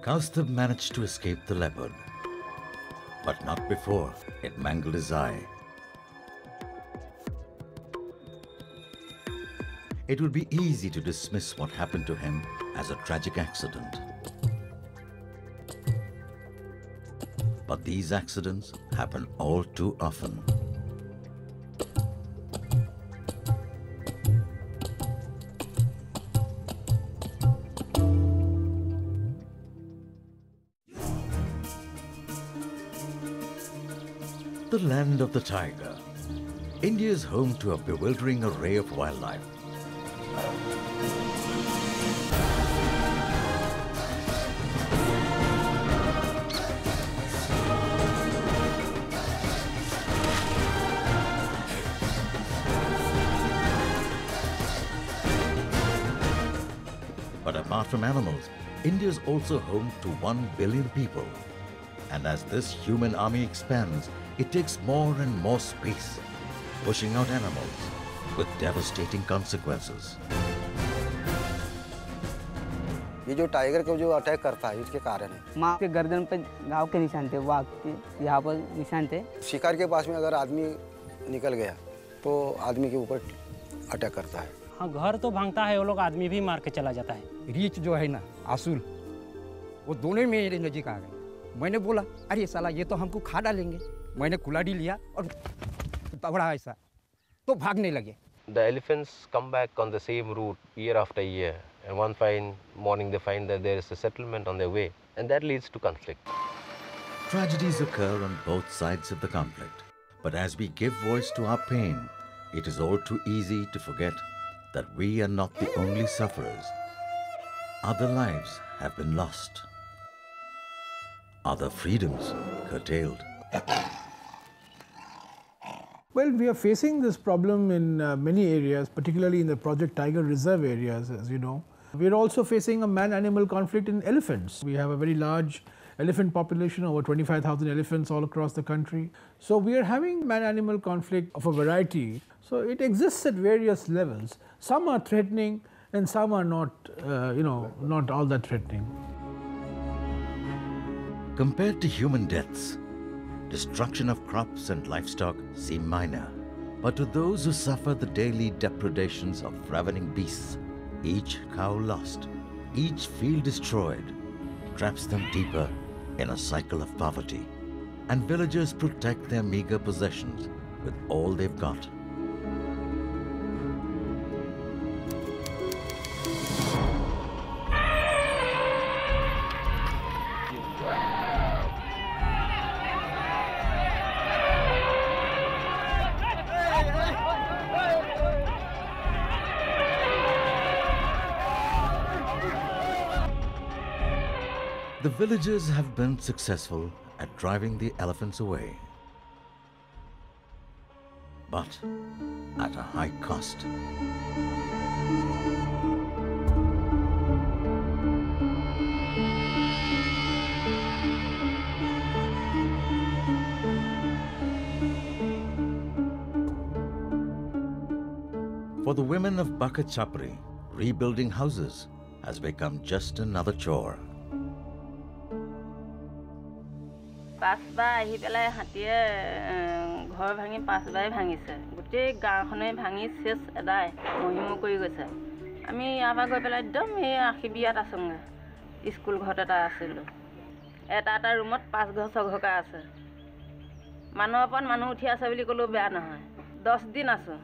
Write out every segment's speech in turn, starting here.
Kaustubh managed to escape the leopard, but not before it mangled his eye. It would be easy to dismiss what happened to him as a tragic accident. But these accidents happen all too often. The land of the tiger. India is home to a bewildering array of wildlife. But apart from animals, India is also home to 1 billion people. And as this human army expands, it takes more and more space, pushing out animals with devastating consequences. ये जो tiger को जो attack करता है इसके कारण है। माँ के गर्दन पे घाव के निशान थे, वाघ के यहाँ पर निशान थे। शिकार के पास में अगर आदमी निकल गया तो आदमी के ऊपर अटैक करता है। हाँ, घर तो भांगता है, वो लोग आदमी भी मार के चला जाता है। रीछ जो है ना, आसूल, वो दोनों मेरे नजीक आ गए। मैंने बोला, अरे साला ये तो हमको खा डालेंगे। मैंने कुल्हाड़ी लिया और पकड़ा ऐसा, तो भागने लगे। The elephants come back on the same route year after year, and one fine morning they find that there is a settlement on their way, and that leads to conflict. Tragedies occur on both sides of the conflict, but as we give voice to our pain, it is all too easy to forget that we are not the only sufferers. Other lives have been lost. Other freedoms curtailed. Well, we are facing this problem in many areas, particularly in the Project Tiger Reserve areas, as you know. We are also facing a man-animal conflict in elephants. We have a very large elephant population, over 25,000 elephants all across the country. So we are having man-animal conflict of a variety. So it exists at various levels. Some are threatening and some are not, not all that threatening. Compared to human deaths, destruction of crops and livestock seem minor. But to those who suffer the daily depredations of ravening beasts, each cow lost, each field destroyed, traps them deeper in a cycle of poverty. And villagers protect their meager possessions with all they've got. The villagers have been successful at driving the elephants away, but at a high cost. For the women of Bakat Chapri, rebuilding houses has become just another chore. পাঁচবাৰ আহি পেলাই হাতীয়ে ঘৰ ভাঙি পাঁচবাৰে ভাঙিছে গোটেই গাঁওখনে ভাঙি শেষ এদাই মহিম কৰি গৈছে আমি ইয়াৰ পৰা গৈ পেলাই একদম এই আশীবিয়াত আছোঁগৈ স্কুল ঘৰত এটা আছিলোঁ এটা ৰুমত 5 ঘৰ 6 ঘৰকা আছে মানুহৰ ওপৰত মানুহ উঠি আছে বুলি ক'লেও বেয়া নহয় 10 দিন আছোঁ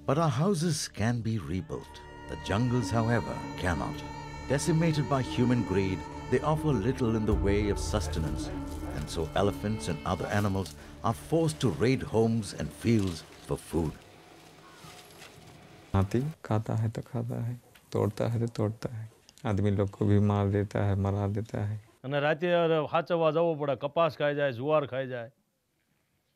But our houses can be rebuilt. The jungles, however, cannot. Decimated by human greed, they offer little in the way of sustenance. And so elephants and other animals are forced to raid homes and fields for food. हाथी खाता है तो खाता है, तोड़ता है तो तोड़ता है, आदमी लोग को भी मार देता है, मरा देता है. અને રાતે હાચવા જવું પડે, કપાસ ખાઈ જાય, જુવાર ખાઈ જાય,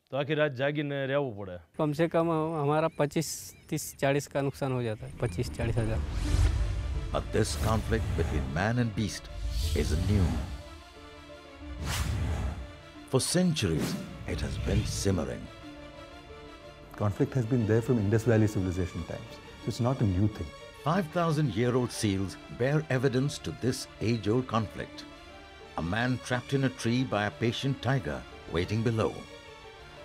तो आखिर रात जागीने रहવું પડે. कम से कम हमारा 25-30-40 का नुकसान हो जाता है, 25-40 हज़ार. But this conflict between man and beast isn't new. For centuries, it has been simmering. Conflict has been there from Indus Valley civilization times. So it's not a new thing. 5,000-year-old seals bear evidence to this age-old conflict. a man trapped in a tree by a patient tiger waiting below.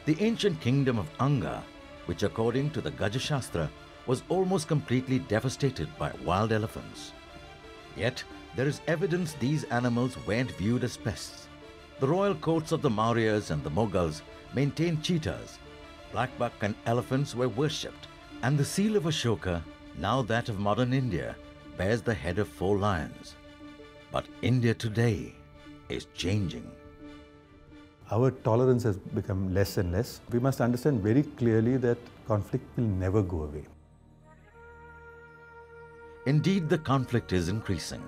The ancient kingdom of Anga, which according to the Gajashastra was almost completely devastated by wild elephants. Yet, there is evidence these animals weren't viewed as pests. The royal courts of the Mauryas and the Mughals maintained cheetahs. Blackbuck and elephants were worshipped, and the seal of Ashoka, now that of modern India, bears the head of 4 lions. But India today is changing. Our tolerance has become less and less. We must understand very clearly that conflict will never go away. Indeed, the conflict is increasing.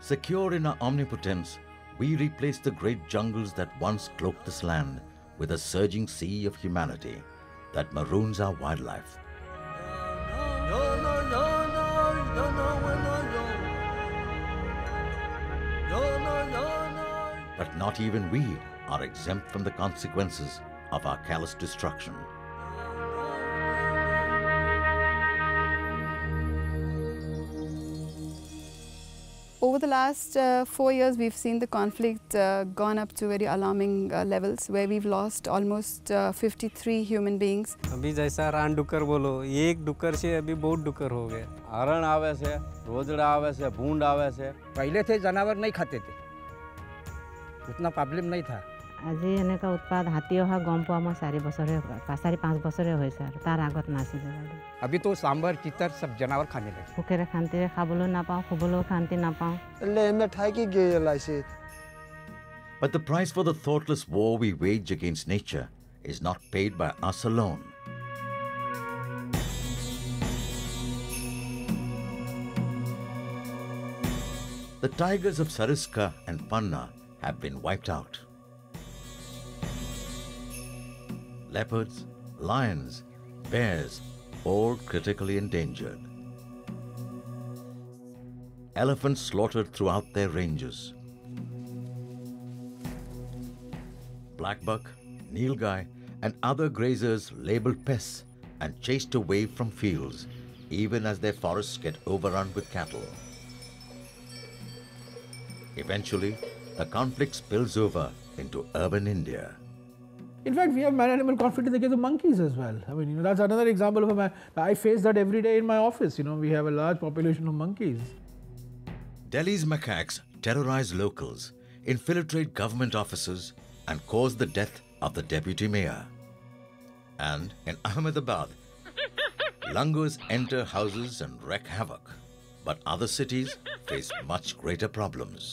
Secure in our omnipotence, we replace the great jungles that once cloaked this land with a surging sea of humanity that maroons our wildlife. But not even we are exempt from the consequences of our callous destruction. Over the last 4 years, we've seen the conflict gone up to very alarming levels, where we've lost almost 53 human beings. अभी जैसा रान डुकर बोलो, एक डुकर से अभी बहुत डुकर हो गए. हरण आवे से, रोजड़ा आवे से, भूंड आवे से. पहले थे जानवर नहीं खाते थे, उतना प्रॉब्लम नहीं था. আজি এনেকা উৎপাদ হাতী অহা গম পোৱা মই 4 বছৰে 4-5 বছৰে হৈছে আৰু তাৰ আগত নাছিলে। अभी तो सांबर चितर सब जानवर खाने लगे। ভোকেৰে শান্তিৰে খাবলৈ নাপাওঁ, শুবলৈ শান্তি নাপাওঁ। But the price for the thoughtless war we wage against nature is not paid by us alone. The tigers of Sariska and Panna have been wiped out. Leopards, lions, bears, all critically endangered. Elephants slaughtered throughout their ranges. Blackbuck, nilgai, and other grazers labeled pests and chased away from fields, even as their forests get overrun with cattle. Eventually, the conflict spills over into urban India. In fact, we have man-animal conflict in the case of monkeys as well. I mean, that's another example of a man. I face that every day in my office. We have a large population of monkeys. Delhi's macaques terrorize locals, infiltrate government offices, and cause the death of the deputy mayor. And in Ahmedabad, langurs enter houses and wreak havoc. But other cities face much greater problems.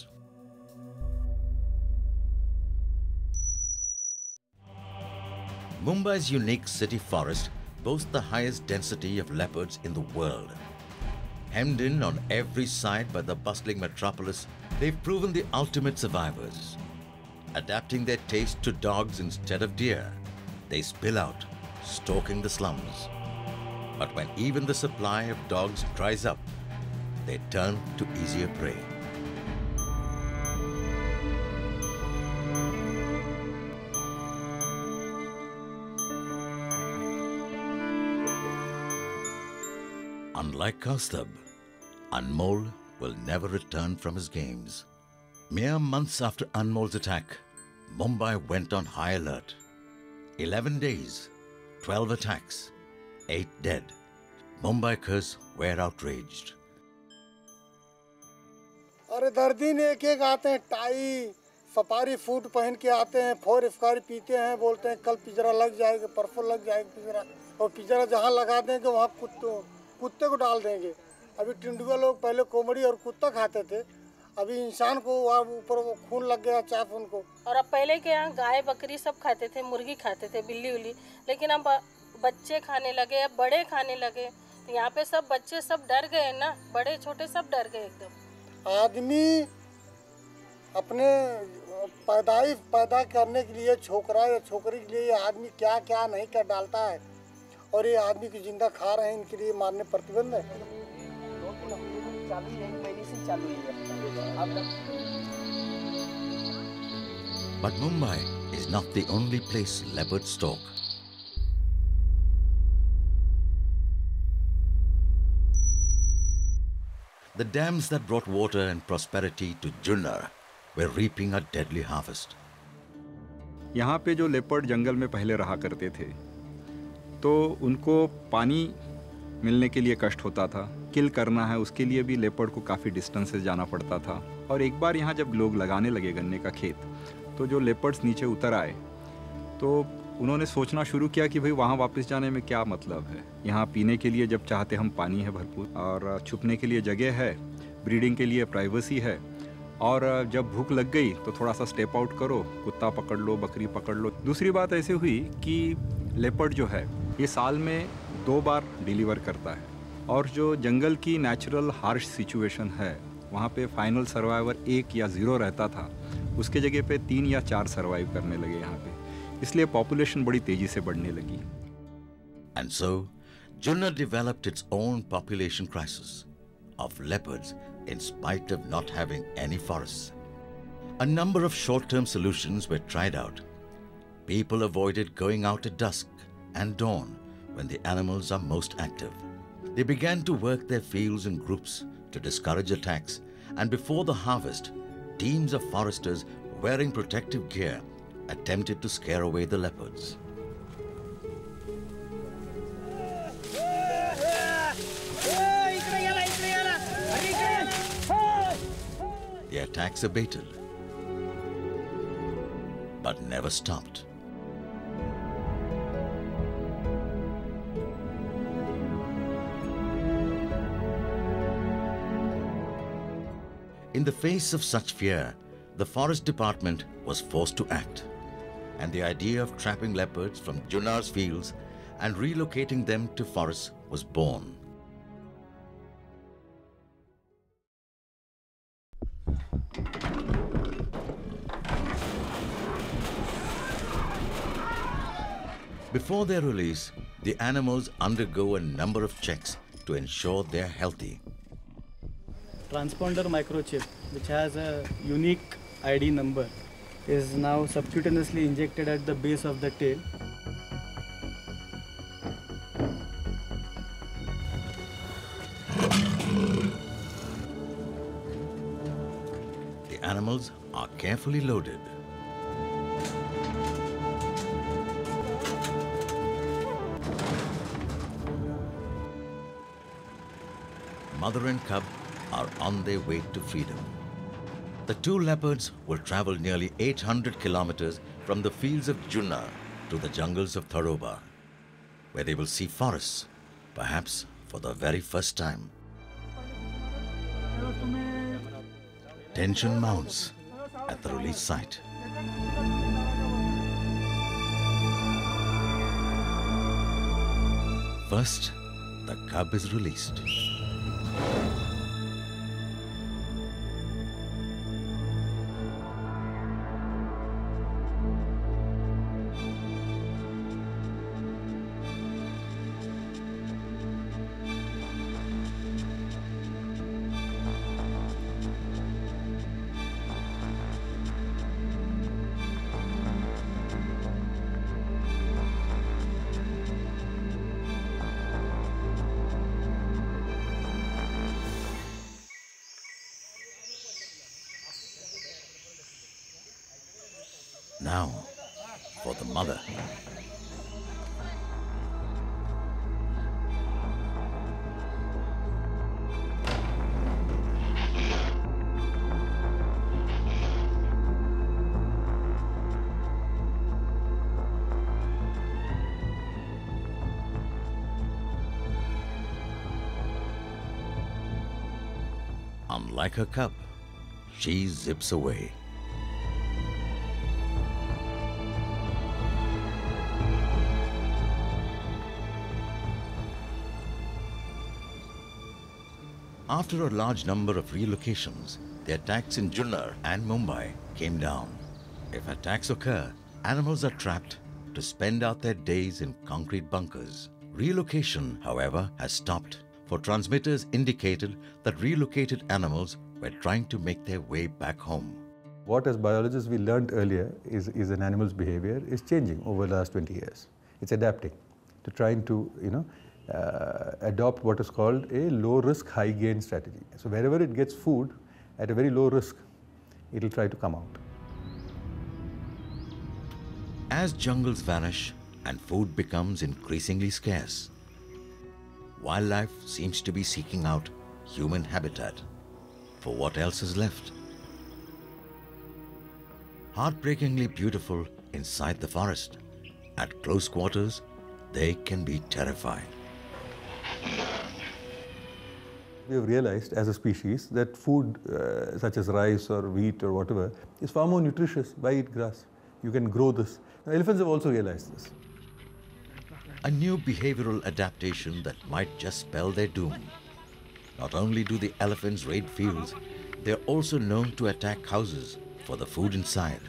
Mumbai's unique city forest boasts the highest density of leopards in the world. Hemmed in on every side by the bustling metropolis, they've proven the ultimate survivors. Adapting their taste to dogs instead of deer, they spill out, stalking the slums. But when even the supply of dogs dries up, they turn to easier prey. Unlike Kaustab, Anmol will never return from his games. Mere months after Anmol's attack, Mumbai went on high alert. 11 days, 12 attacks, 8 dead. Mumbaikars were outraged. अरे दर्दीन एक एक आते हैं, tie safari फूट पहन के आते हैं, 4 इफ्तारी पीते हैं, बोलते हैं कल पिंजरा लग जाएगा, परसों लग जाएगा पिंजरा, और पिंजरा जहाँ लगा देंगे वहाँ कुत्ते को डाल देंगे। अभी तेंदुआ लोग पहले कोमड़ी और कुत्ता खाते थे, अभी इंसान को ऊपर खून लग गया, चाफ उनको। और अब पहले के यहाँ गाय बकरी सब खाते थे, मुर्गी खाते थे, बिल्ली उल्ली, लेकिन अब बच्चे खाने लगे, अब बड़े खाने लगे। तो यहाँ पे सब बच्चे सब डर गए ना, बड़े छोटे सब डर गए एकदम। आदमी अपने पैदा करने के लिए छोकरा या छोकरी के लिए आदमी क्या क्या नहीं कर डालता है, और ये आदमी की जिंदा खा रहे हैं, इनके लिए मारने प्रतिबंध है। But Mumbai is not the only place leopards stalk. The dams that brought water and prosperity to Junnar were reaping a deadly harvest. यहाँ पे जो लेपर्ड जंगल में पहले रहा करते थे तो उनको पानी मिलने के लिए कष्ट होता था, किल करना है उसके लिए भी लेपर्ड को काफ़ी डिस्टेंस से जाना पड़ता था। और एक बार यहाँ जब लोग लगाने लगे गन्ने का खेत तो जो लेपर्ड्स नीचे उतर आए तो उन्होंने सोचना शुरू किया कि भाई वहाँ वापस जाने में क्या मतलब है, यहाँ पीने के लिए जब चाहते हम पानी है भरपूर और छुपने के लिए जगह है, ब्रीडिंग के लिए प्राइवेसी है, और जब भूख लग गई तो थोड़ा सा स्टेप आउट करो, कुत्ता पकड़ लो, बकरी पकड़ लो। दूसरी बात ऐसे हुई कि लेपर्ड जो है ये साल में 2 बार डिलीवर करता है और जो जंगल की नेचुरल हार्श सिचुएशन है वहाँ पे फाइनल सर्वाइवर 1 या 0 रहता था, उसके जगह पे 3 या 4 सर्वाइव करने लगे यहाँ पे, इसलिए पॉपुलेशन बड़ी तेजी से बढ़ने लगी। And so, Junnar developed its own population crisis of leopards in spite of not having any forests. A number of short-term solutions were tried out. People avoided going out at dusk and dawn when the animals are most active. They began to work their fields in groups to discourage attacks, and before the harvest, teams of foresters wearing protective gear attempted to scare away the leopards. The attacks abated, but never stopped. In the face of such fear, the Forest Department was forced to act, and the idea of trapping leopards from Junnar's fields and relocating them to forests was born. Before their release, the animals undergo a number of checks to ensure they are healthy. Transponder microchip, which has a unique ID number, is now subcutaneously injected at the base of the tail. The animals are carefully loaded. Mother and cub are on their way to freedom. The 2 leopards will travel nearly 800 kilometers from the fields of Junnar to the jungles of Tadoba, where they will see forests, perhaps for the very first time. Tension mounts at the release site. First, the cub is released. Now, for the mother. Unlike her cub, she zips away. After a large number of relocations, the attacks in Junnar and Mumbai came down. If attacks occur, animals are trapped to spend out their days in concrete bunkers. Relocation, however, has stopped, for transmitters indicated that relocated animals were trying to make their way back home. What as biologists we learned earlier is an animal's behavior is changing over the last 20 years. It's adapting to trying to, adopt what is called a low risk, high gain strategy. So wherever it gets food at a very low risk, it'll try to come out. As jungles vanish and food becomes increasingly scarce, wildlife seems to be seeking out human habitat for what else is left. Heartbreakingly beautiful inside the forest, at close quarters, they can be terrifying. We have realized as a species that food such as rice or wheat or whatever is far more nutritious. Why eat grass? You can grow this. Now, elephants have also realized this. A new behavioral adaptation that might just spell their doom. Not only do the elephants raid fields, they're also known to attack houses for the food inside.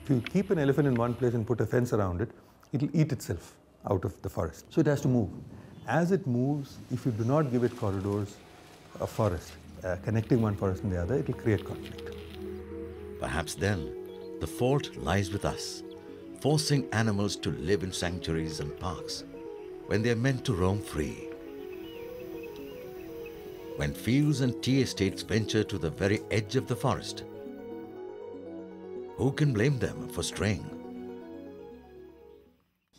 If you keep an elephant in one place and put a fence around it, it'll eat itself out of the forest. So it has to move. As it moves, if you do not give it corridors of forest, connecting one forest and the other, it will create conflict. Perhaps then, the fault lies with us, forcing animals to live in sanctuaries and parks when they are meant to roam free. When fields and tea estates venture to the very edge of the forest, who can blame them for straying?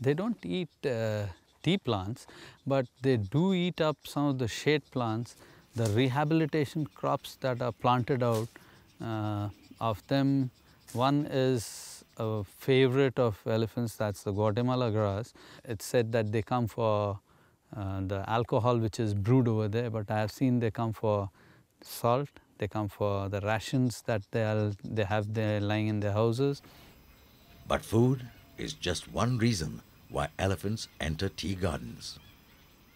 They don't eat tea plants, but they do eat up some of the shade plants. The rehabilitation crops that are planted out, of them, one is a favorite of elephants, that's the Guatemala grass. It's said that they come for the alcohol which is brewed over there, but I have seen they come for salt, they come for the rations that they have there lying in their houses. But food is just one reason why elephants enter tea gardens.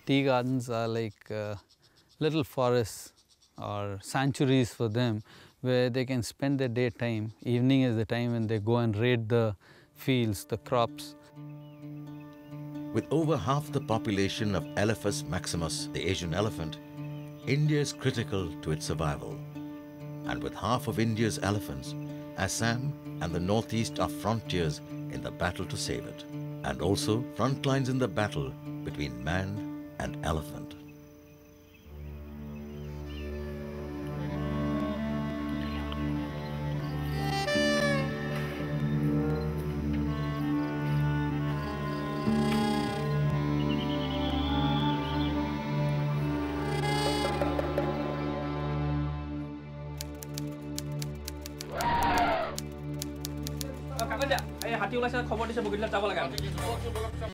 Tea gardens are like little forests or sanctuaries for them, where they can spend their daytime. Evening is the time when they go and raid the fields, the crops. With over half the population of Elephas maximus, the Asian elephant, India is critical to its survival. And with half of India's elephants, Assam and the Northeast are frontiers in the battle to save it, and also front lines in the battle between man and elephant. হাতী ওলাইছে খবৰ দিছে বগীবিলত যাব লাগে